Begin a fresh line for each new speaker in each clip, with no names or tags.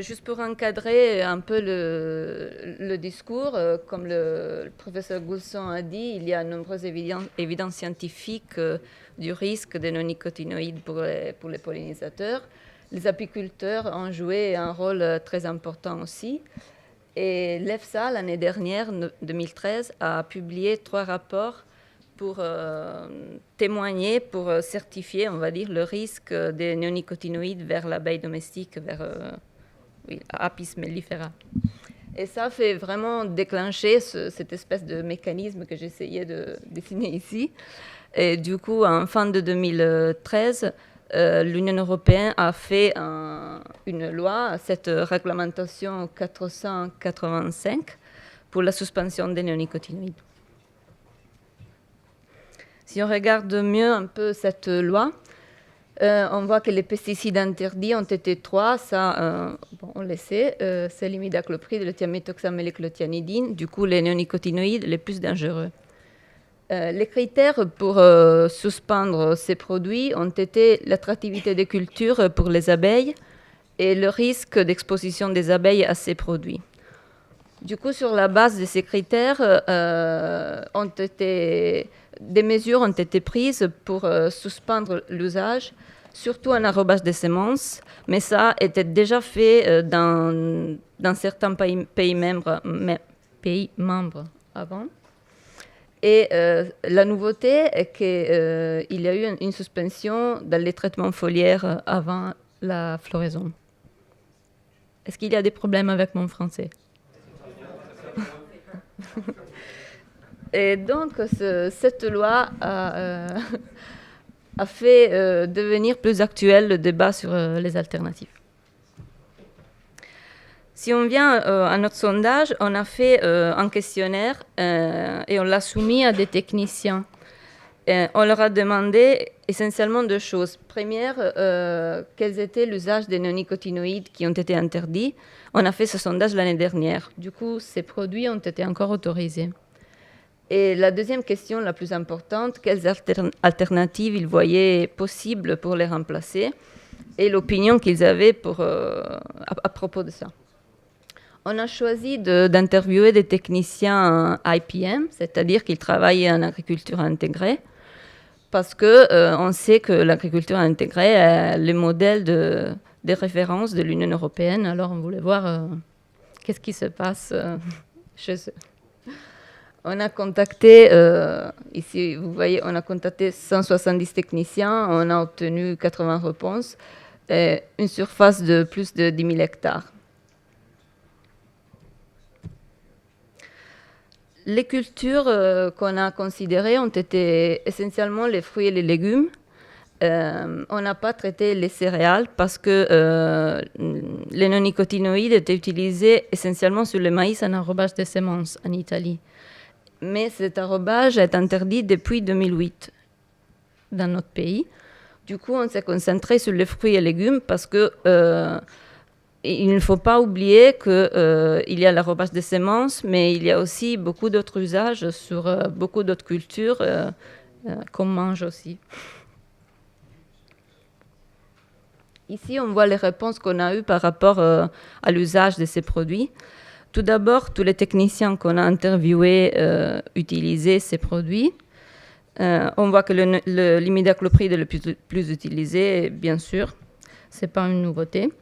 Juste pour encadrer un peu le discours, comme le professeur Goulson a dit, il y a de nombreuses évidences scientifiques du risque des non-nicotinoïdes pour les pollinisateurs. Les apiculteurs ont joué un rôle très important aussi. Et l'EFSA, l'année dernière, 2013, a publié 3 rapports pour témoigner, pour certifier, on va dire, le risque des néonicotinoïdes vers l'abeille domestique, vers Apis mellifera. Et ça fait vraiment déclencher cette espèce de mécanisme que j'essayais de dessiner ici. Et du coup, en fin de 2013, l'Union européenne a fait une loi, cette réglementation 485, pour la suspension des néonicotinoïdes. Si on regarde mieux un peu cette loi, on voit que les pesticides interdits ont été 3, ça on le sait, c'est l'imidaclopride, le thiaméthoxam et le clothianidine, du coup les néonicotinoïdes les plus dangereux. Les critères pour suspendre ces produits ont été l'attractivité des cultures pour les abeilles et le risque d'exposition des abeilles à ces produits. Du coup, sur la base de ces critères, des mesures ont été prises pour suspendre l'usage, surtout en arrobage des semences, mais ça était déjà fait dans certains pays membres avant. Et la nouveauté est qu'il y a eu une suspension dans les traitements foliaires avant la floraison. Est-ce qu'il y a des problèmes avec mon français ? Et donc, cette loi a fait devenir plus actuel le débat sur les alternatives. Si on vient à notre sondage, on a fait un questionnaire et on l'a soumis à des techniciens. On leur a demandé essentiellement 2 choses. Première, quels étaient l'usage des néonicotinoïdes qui ont été interdits. On a fait ce sondage l'année dernière. Du coup, ces produits ont été encore autorisés. Et la deuxième question, la plus importante, quelles alternatives ils voyaient possibles pour les remplacer et l'opinion qu'ils avaient à propos de ça. On a choisi d'interviewer des techniciens IPM, c'est-à-dire qu'ils travaillent en agriculture intégrée, parce qu'on sait que l'agriculture intégrée est le modèle des références de l'Union européenne. Alors, on voulait voir qu'est-ce qui se passe chez eux. On a contacté, ici vous voyez, on a contacté 170 techniciens, on a obtenu 80 réponses, et une surface de plus de 10 000 hectares. Les cultures qu'on a considérées ont été essentiellement les fruits et les légumes. On n'a pas traité les céréales parce que les non-nicotinoïdes étaient utilisés essentiellement sur le maïs en arrobage des semences en Italie. Mais cet arrobage est interdit depuis 2008 dans notre pays. Du coup, on s'est concentré sur les fruits et légumes parce que il ne faut pas oublier qu'il y a l'arrobage des semences, mais il y a aussi beaucoup d'autres usages sur beaucoup d'autres cultures qu'on mange aussi. Ici, on voit les réponses qu'on a eues par rapport à l'usage de ces produits. Tout d'abord, tous les techniciens qu'on a interviewés utilisaient ces produits. On voit que l'imidaclopride est le plus utilisé, bien sûr. Ce n'est pas une nouveauté.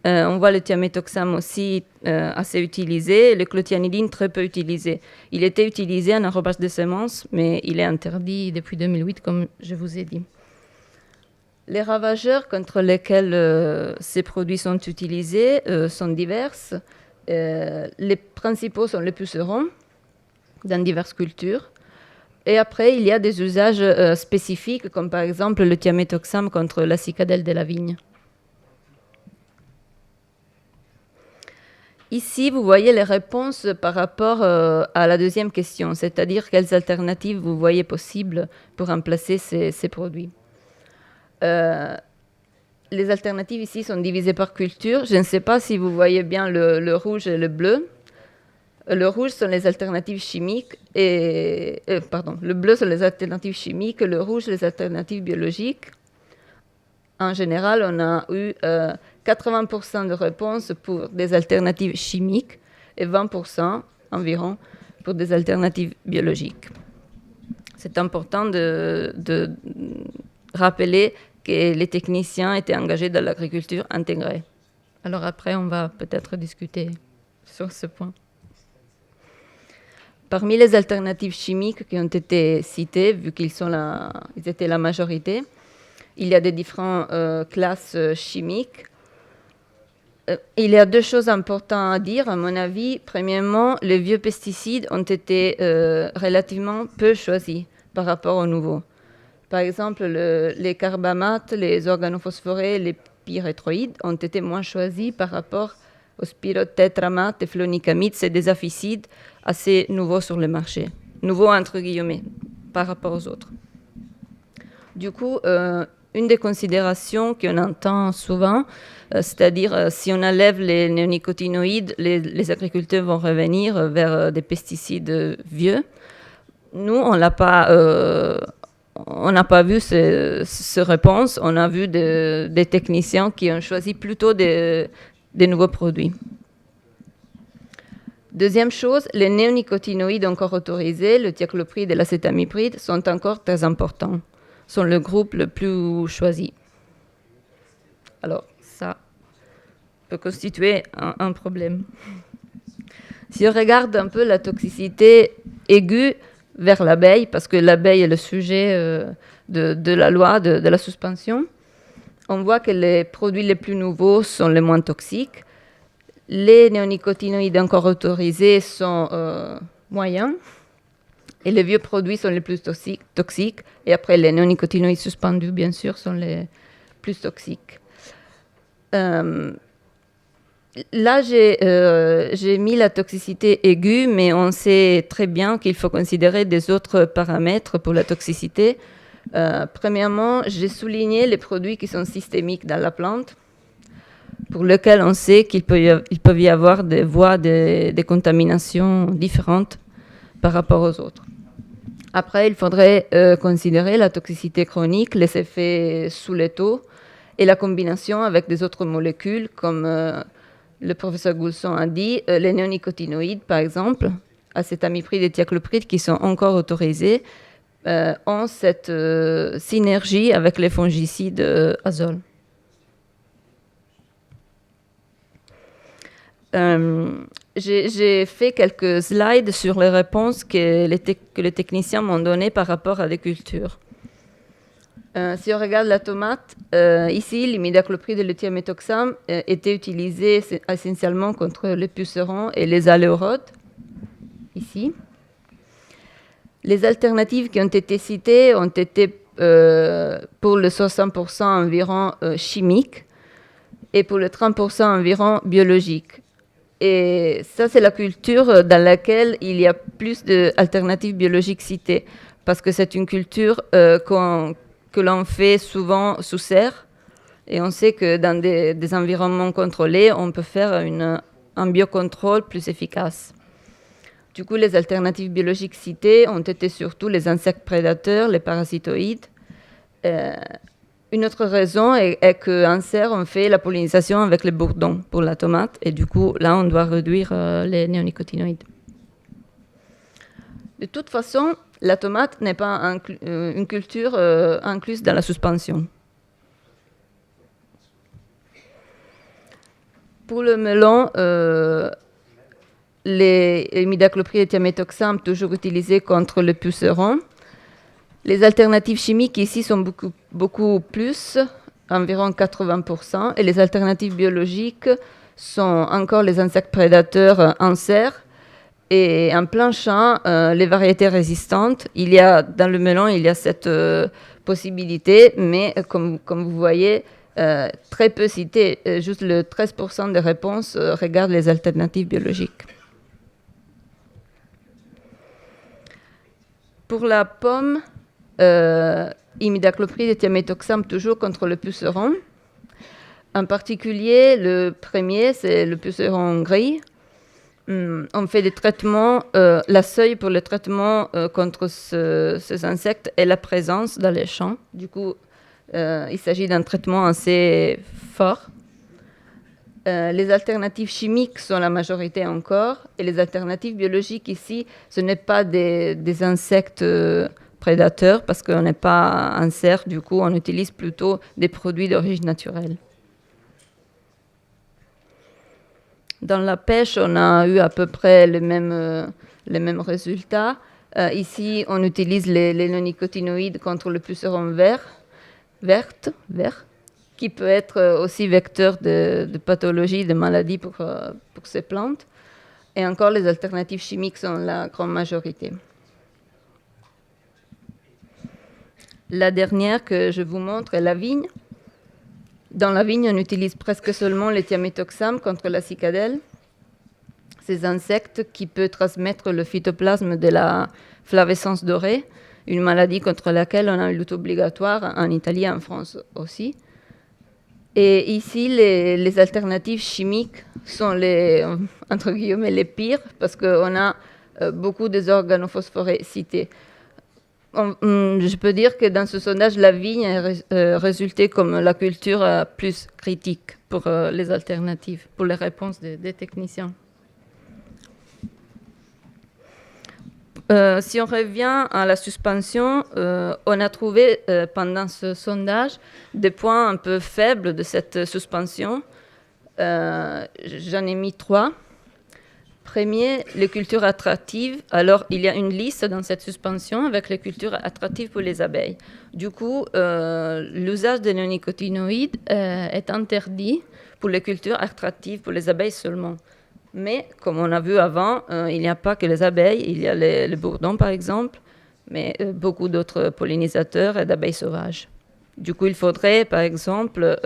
On voit le thiaméthoxam aussi assez utilisé, le clothianidine très peu utilisé. Il était utilisé en arrobage de semences, mais il est interdit depuis 2008, comme je vous ai dit. Les ravageurs contre lesquels ces produits sont utilisés sont divers. Les principaux sont les pucerons dans diverses cultures. Et après, il y a des usages spécifiques, comme par exemple le thiaméthoxam contre la cicadelle de la vigne. Ici, vous voyez les réponses par rapport à la deuxième question, c'est-à-dire quelles alternatives vous voyez possibles pour remplacer ces produits. Les alternatives ici sont divisées par culture. Je ne sais pas si vous voyez bien le rouge et le bleu. Le rouge sont les alternatives chimiques le bleu sont les alternatives chimiques, le rouge les alternatives biologiques. En général, on a eu 80% de réponses pour des alternatives chimiques et 20% environ pour des alternatives biologiques. C'est important de rappeler que les techniciens étaient engagés dans l'agriculture intégrée. Alors après, on va peut-être discuter sur ce point. Parmi les alternatives chimiques qui ont été citées, vu qu'ils étaient la majorité, il y a des différentes classes chimiques. Il y a deux choses importantes à dire, à mon avis. Premièrement, les vieux pesticides ont été relativement peu choisis par rapport aux nouveaux. Par exemple, les carbamates, les organophosphorés, les pyréthroïdes ont été moins choisis par rapport aux spirotétramates et flonicamides. C'est des aphicides assez nouveaux sur le marché. Nouveaux entre guillemets, par rapport aux autres. Du coup, une des considérations qu'on entend souvent, c'est-à-dire si on enlève les néonicotinoïdes, les agriculteurs vont revenir vers des pesticides vieux. Nous, on n'a pas vu ces réponses. On a vu des techniciens qui ont choisi plutôt des nouveaux produits. Deuxième chose, les néonicotinoïdes encore autorisés, le thiaclopride et l'acétamipride, sont encore très importants, sont le groupe le plus choisi. Alors, ça peut constituer un problème. Si on regarde un peu la toxicité aiguë vers l'abeille, parce que l'abeille est le sujet de la loi de la suspension, on voit que les produits les plus nouveaux sont les moins toxiques. Les néonicotinoïdes encore autorisés sont moyens et les vieux produits sont les plus toxiques. Et après, les néonicotinoïdes suspendus, bien sûr, sont les plus toxiques. Là, j'ai mis la toxicité aiguë, mais on sait très bien qu'il faut considérer des autres paramètres pour la toxicité. Premièrement, j'ai souligné les produits qui sont systémiques dans la plante, pour lesquels on sait qu'il peut y avoir des voies de contamination différentes par rapport aux autres. Après, il faudrait considérer la toxicité chronique, les effets sous-létaux et la combinaison avec des autres molécules, comme le professeur Goulson a dit, les néonicotinoïdes, par exemple, acétamipride et thiaclopride, qui sont encore autorisés, ont cette synergie avec les fongicides azoles. J'ai fait quelques slides sur les réponses que les techniciens m'ont données par rapport à des cultures. Si on regarde la tomate, ici, l'imidaclopride et le thiaméthoxam étaient utilisés essentiellement contre les pucerons et les aléorodes, ici. Les alternatives qui ont été citées ont été pour le 60% environ chimiques et pour le 30% environ biologiques. Et ça, c'est la culture dans laquelle il y a plus d'alternatives biologiques citées, parce que c'est une culture que l'on fait souvent sous serre, et on sait que dans des environnements contrôlés, on peut faire un biocontrôle plus efficace. Du coup, les alternatives biologiques citées ont été surtout les insectes prédateurs, les parasitoïdes. Une autre raison est qu'en serre, on fait la pollinisation avec les bourdons pour la tomate, et du coup, là, on doit réduire les néonicotinoïdes. De toute façon, la tomate n'est pas une culture incluse dans la suspension. Pour le melon, les imidaclopride et thiaméthoxam toujours utilisés contre le puceron. Les alternatives chimiques ici sont beaucoup plus, environ 80%, et les alternatives biologiques sont encore les insectes prédateurs en serre. Et en plein champ, les variétés résistantes, dans le melon, il y a cette possibilité, mais comme vous voyez, très peu citée. Juste le 13% des réponses regardent les alternatives biologiques. Pour la pomme, imidaclopride et thiaméthoxam toujours contre le puceron. En particulier, le premier, c'est le puceron gris. On fait des traitements, la seuil pour le traitement contre ces insectes est la présence dans les champs. Du coup, il s'agit d'un traitement assez fort. Les alternatives chimiques sont la majorité encore, et les alternatives biologiques ici, ce n'est pas des insectes prédateurs, parce qu'on n'est pas un cerf, du coup on utilise plutôt des produits d'origine naturelle. Dans la pêche, on a eu à peu près les mêmes résultats. Ici, on utilise les néonicotinoïdes contre le puceron vert, qui peut être aussi vecteur de pathologies, de maladies pour ces plantes. Et encore, les alternatives chimiques sont la grande majorité. La dernière que je vous montre est la vigne. Dans la vigne, on utilise presque seulement les thiaméthoxam contre la cicadelle. Ces insectes qui peuvent transmettre le phytoplasme de la flavescence dorée, une maladie contre laquelle on a une lutte obligatoire en Italie et en France aussi. Et ici, les alternatives chimiques sont entre guillemets, les pires, parce qu'on a beaucoup des organophosphorés cités. Je peux dire que dans ce sondage, la vigne est résultée comme la culture plus critique pour les alternatives, pour les réponses des techniciens. Si on revient à la suspension, on a trouvé pendant ce sondage des points un peu faibles de cette suspension. J'en ai mis 3. Premier, les cultures attractives. Alors, il y a une liste dans cette suspension avec les cultures attractives pour les abeilles. Du coup, l'usage des néonicotinoïdes est interdit pour les cultures attractives pour les abeilles seulement. Mais, comme on a vu avant, il n'y a pas que les abeilles, il y a les bourdons par exemple, mais beaucoup d'autres pollinisateurs et d'abeilles sauvages. Du coup, il faudrait par exemple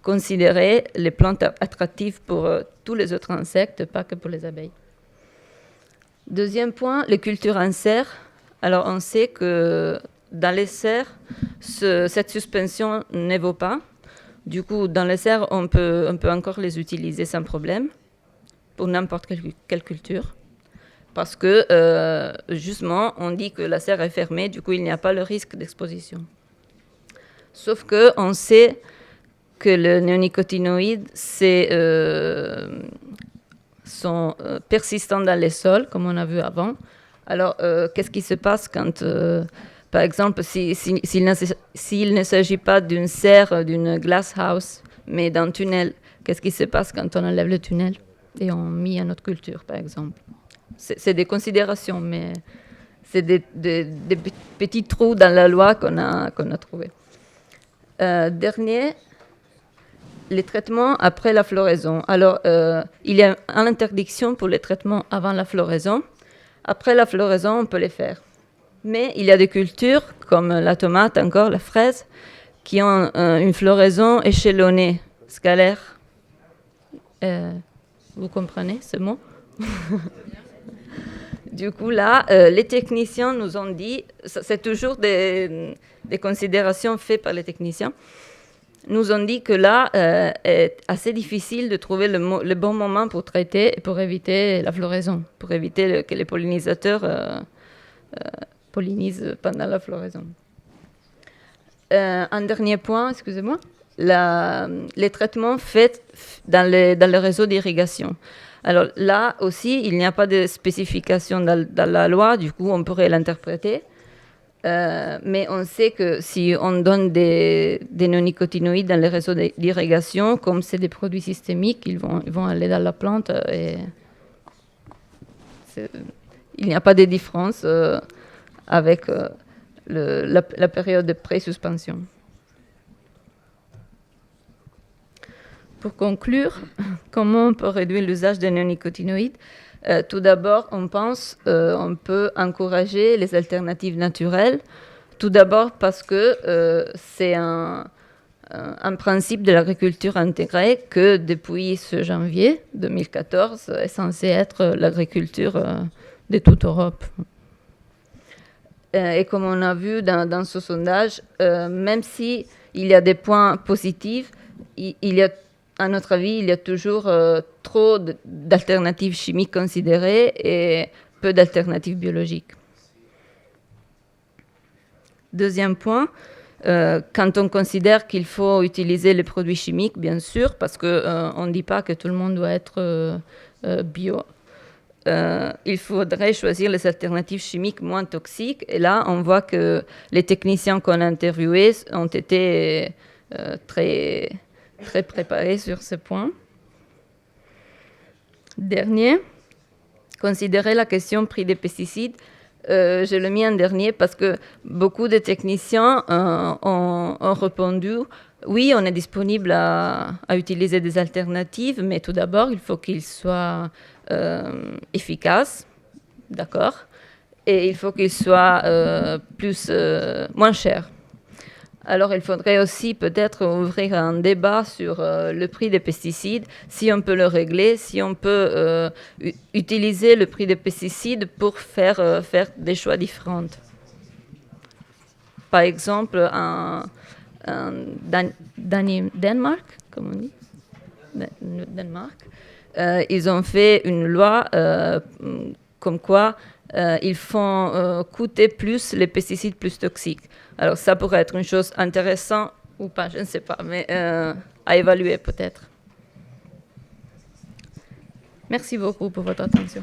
considérer les plantes attractives pour tous les autres insectes, pas que pour les abeilles. Deuxième point, les cultures en serre. Alors, on sait que dans les serres, cette suspension ne vaut pas. Du coup, dans les serres, on peut encore les utiliser sans problème pour n'importe quelle culture. Parce que, justement, on dit que la serre est fermée, du coup, il n'y a pas le risque d'exposition. Sauf qu'on sait que les néonicotinoïdes sont persistants dans les sols, comme on a vu avant. Alors, qu'est-ce qui se passe quand, par exemple, s'il ne s'agit pas d'une serre, d'une glass house, mais d'un tunnel, qu'est-ce qui se passe quand on enlève le tunnel et on met à notre culture, par exemple? C'est des considérations, mais c'est des petits trous dans la loi qu'on a trouvés. Dernier, les traitements après la floraison. Alors, il y a une interdiction pour les traitements avant la floraison. Après la floraison, on peut les faire. Mais il y a des cultures, comme la tomate, encore la fraise, qui ont une floraison échelonnée, scalaire. Vous comprenez ce mot? Du coup, là, les techniciens nous ont dit, c'est toujours des considérations faites par les techniciens, nous ont dit que là, est assez difficile de trouver le bon moment pour traiter et pour éviter la floraison, pour éviter que les pollinisateurs pollinisent pendant la floraison. Un dernier point, excusez-moi, les traitements faits dans le réseau d'irrigation. Alors là aussi, il n'y a pas de spécification dans la loi, du coup, on pourrait l'interpréter. Mais on sait que si on donne des néonicotinoïdes dans les réseaux d'irrigation, comme c'est des produits systémiques, ils vont aller dans la plante et il n'y a pas de différence avec la période de pré-suspension. Pour conclure, comment on peut réduire l'usage des néonicotinoïdes? Tout d'abord, on pense on peut encourager les alternatives naturelles. Tout d'abord parce que c'est un principe de l'agriculture intégrée que depuis ce janvier 2014 est censé être l'agriculture de toute Europe. Et comme on a vu dans ce sondage, même s'il y a des points positifs, à notre avis, il y a toujours trop d'alternatives chimiques considérées et peu d'alternatives biologiques. Deuxième point, Quand on considère qu'il faut utiliser les produits chimiques, bien sûr, parce qu'on ne dit pas que tout le monde doit être bio. Il faudrait choisir les alternatives chimiques moins toxiques. Et là, on voit que les techniciens qu'on a interviewés ont été très, très préparés sur ce point. Dernier, considérer la question prix des pesticides. Je l'ai mis en dernier parce que beaucoup de techniciens ont répondu oui, on est disponible à utiliser des alternatives, mais tout d'abord, il faut qu'ils soient efficaces, d'accord, et il faut qu'ils soient moins chers. Alors, il faudrait aussi peut-être ouvrir un débat sur le prix des pesticides, si on peut le régler, si on peut utiliser le prix des pesticides pour faire des choix différents. Par exemple, Danemark, comme on dit, Danemark, ils ont fait une loi comme quoi ils font coûter plus les pesticides plus toxiques. Alors ça pourrait être une chose intéressante ou pas, je ne sais pas, mais à évaluer peut-être. Merci beaucoup pour votre attention.